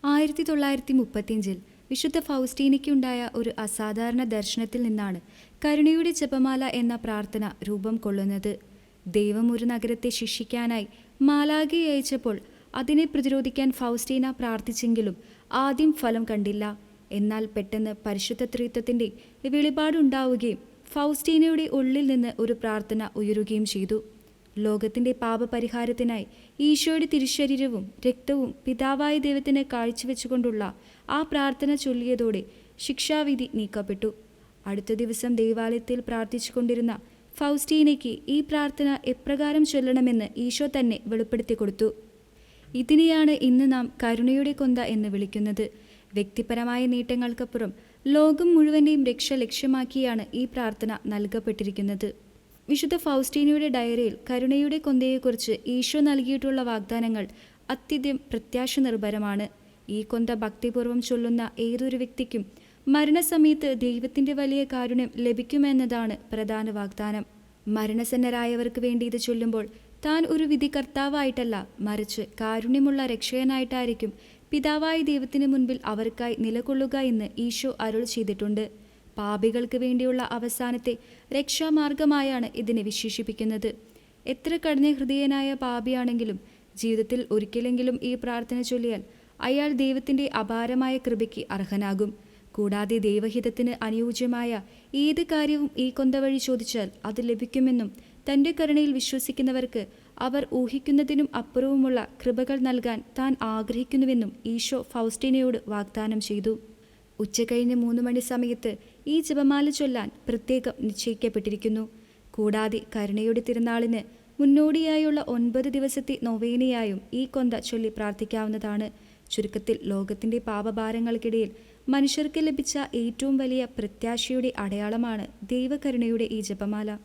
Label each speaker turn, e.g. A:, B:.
A: 1935 വിശുദ്ധ ഫൗസ്റ്റീനയ്ക്കുണ്ടായ ഒരു അസാധാരണ ദർശനത്തിൽ നിന്നാണ് കരുണയുടെ ജപമാല എന്ന പ്രാർത്ഥന രൂപം കൊള്ളുന്നത്. ദൈവം ഒരു നഗരത്തെ ശിക്ഷിക്കാനായി മാലാഖയെ അയച്ചപ്പോൾ അതിനെ പ്രതിരോധിക്കാൻ ഫൗസ്റ്റീന പ്രാർത്ഥിച്ചെങ്കിലും ആദ്യം ഫലം കണ്ടില്ല. എന്നാൽ പെട്ടെന്ന് പരിശുദ്ധ ത്രിത്വത്തിൻ്റെ വെളിപാടുണ്ടാവുകയും ഫൗസ്റ്റീനയുടെ ഉള്ളിൽ നിന്ന് ഒരു പ്രാർത്ഥന ഉയരുകയും ചെയ്തു. ലോകത്തിൻ്റെ പാപപരിഹാരത്തിനായി ഈശോയുടെ തിരുശരീരവും രക്തവും പിതാവായ ദൈവത്തിന് കാഴ്ചവെച്ചുകൊണ്ടുള്ള ആ പ്രാർത്ഥന ചൊല്ലിയതോടെ ശിക്ഷാവിധി നീക്കപ്പെട്ടു. അടുത്ത ദിവസം ദേവാലയത്തിൽ പ്രാർത്ഥിച്ചുകൊണ്ടിരുന്ന ഫൗസ്റ്റീനയ്ക്ക് ഈ പ്രാർത്ഥന എപ്രകാരം ചൊല്ലണമെന്ന് ഈശോ തന്നെ വെളിപ്പെടുത്തി കൊടുത്തു. ഇതിനെയാണ് ഇന്ന് നാം കരുണയുടെ കൊന്ത എന്ന് വിളിക്കുന്നത്. വ്യക്തിപരമായ നേട്ടങ്ങൾക്കപ്പുറം ലോകം മുഴുവൻ്റെയും രക്ഷ ലക്ഷ്യമാക്കിയാണ് ഈ പ്രാർത്ഥന നൽകപ്പെട്ടിരിക്കുന്നത്. വിശുദ്ധ ഫൗസ്റ്റീനയുടെ ഡയറിയിൽ കരുണയുടെ കൊന്തയെക്കുറിച്ച് ഈശോ നൽകിയിട്ടുള്ള വാഗ്ദാനങ്ങൾ അത്യധികം പ്രത്യാശ നിർഭരമാണ്. ഈ കൊന്ത ഭക്തിപൂർവ്വം ചൊല്ലുന്ന ഏതൊരു വ്യക്തിക്കും മരണസമയത്ത് ദൈവത്തിൻ്റെ വലിയ കാരുണ്യം ലഭിക്കുമെന്നതാണ് പ്രധാന വാഗ്ദാനം. മരണസന്നരായവർക്ക് വേണ്ടി ഇത് ചൊല്ലുമ്പോൾ താൻ ഒരു വിധികർത്താവായിട്ടല്ല, മറിച്ച് കാരുണ്യമുള്ള രക്ഷകനായിട്ടായിരിക്കും പിതാവായ ദൈവത്തിന് മുൻപിൽ അവർക്കായി നിലകൊള്ളുക എന്ന് ഈശോ അരുൾ ചെയ്തിട്ടുണ്ട്. പാപികൾക്ക് വേണ്ടിയുള്ള അവസാനത്തെ രക്ഷാമാർഗമായാണ് ഇതിനെ വിശേഷിപ്പിക്കുന്നത്. എത്ര കഠിന ഹൃദയനായ പാപിയാണെങ്കിലും ജീവിതത്തിൽ ഒരിക്കലെങ്കിലും ഈ പ്രാർത്ഥന ചൊല്ലിയാൽ അയാൾ ദൈവത്തിൻ്റെ അപാരമായ കൃപയ്ക്ക് അർഹനാകും. കൂടാതെ ദൈവഹിതത്തിന് അനുയോജ്യമായ ഏത് കാര്യവും ഈ കൊന്ത വഴി ചോദിച്ചാൽ അത് ലഭിക്കുമെന്നും തൻ്റെ കരുണയിൽ വിശ്വസിക്കുന്നവർക്ക് അവർ ഊഹിക്കുന്നതിനും അപ്പുറവുമുള്ള കൃപകൾ നൽകാൻ താൻ ആഗ്രഹിക്കുന്നുവെന്നും ഈശോ ഫൗസ്റ്റീനയോട് വാഗ്ദാനം ചെയ്തു. ഉച്ചകഴിഞ്ഞ് 3 മണി സമയത്ത് ഈ ജപമാല ചൊല്ലാൻ പ്രത്യേകം നിശ്ചയിക്കപ്പെട്ടിരിക്കുന്നു. കൂടാതെ കരുണയുടെ തിരുനാളിന് മുന്നോടിയായുള്ള 9 ദിവസത്തെ നൊവേനയായും ഈ കൊന്ത ചൊല്ലി പ്രാർത്ഥിക്കാവുന്നതാണ്. ചുരുക്കത്തിൽ ലോകത്തിൻ്റെ പാപഭാരങ്ങൾക്കിടയിൽ മനുഷ്യർക്ക് ലഭിച്ച ഏറ്റവും വലിയ പ്രത്യാശയുടെ അടയാളമാണ് ദൈവകരുണയുടെ ഈ ജപമാല.